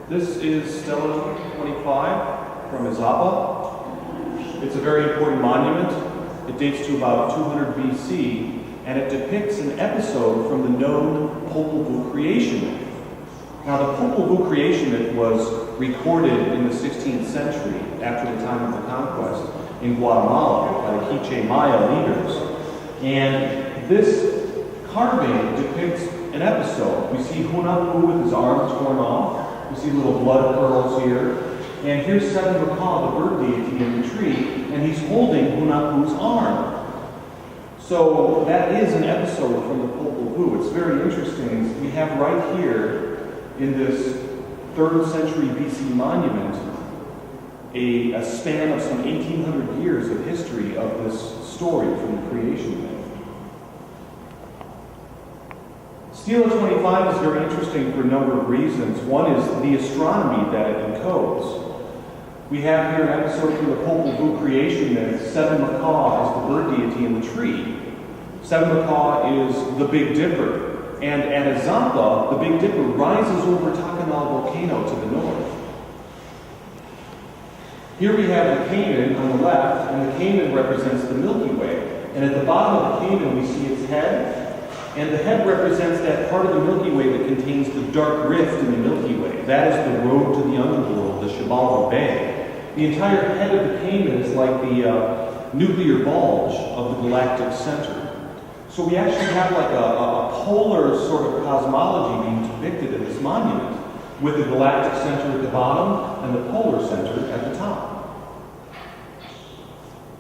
This is Stela 25 from Izapa. It's a very important monument. It dates to about 200 BC, and it depicts an episode from the known Popol Vuh creation myth. Now, the Popol Vuh creation myth was recorded in the 16th century, after the time of the conquest, in Guatemala by the Quiche Maya leaders. And this carving depicts an episode. We see Hunahpu with his arms torn off. We see little blood pearls here. And here's Seven Macaw, the bird deity in the tree, and he's holding Hunahpu's arm. So that is an episode from the Popol Vuh. It's very interesting. We have right here in this 3rd century BC monument a span of some 1,800 years of history of this story from the creation myth. Stela 25 is very interesting for a number of reasons. One is the astronomy that it encodes. We have here an episode from the Popol Vuh creation myth. Seven Macaw is the bird deity in the tree. Seven Macaw is the Big Dipper. And at Izapa, the Big Dipper rises over Takanal volcano to the north. Here we have the caiman on the left, and the caiman represents the Milky Way. And at the bottom of the caiman, we see its head. And the head represents that part of the Milky Way that contains the dark rift in the Milky Way. That is the road to the underworld, the Xibalba Bay. The entire head of the caiman is like the nuclear bulge of the galactic center. So we actually have like a polar sort of cosmology being depicted in this monument, with the galactic center at the bottom and the polar center at the top.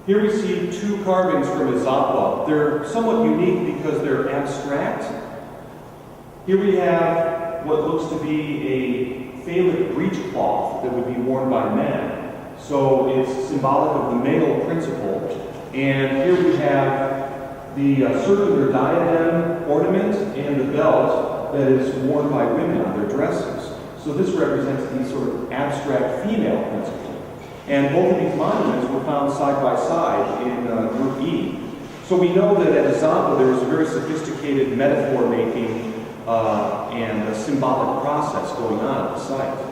Here we see two carvings from Izapa. They're somewhat unique because they're abstract. Here we have what looks to be a phallic breechcloth that would be worn by men. So it's symbolic of the male principle. And here we have the circular diadem ornament and the belt that is worn by women on their dresses. So this represents the sort of abstract female principle. And both of these monuments were found side by side in Group E. So we know that at Izapa there was a very sophisticated metaphor making and a symbolic process going on at the site.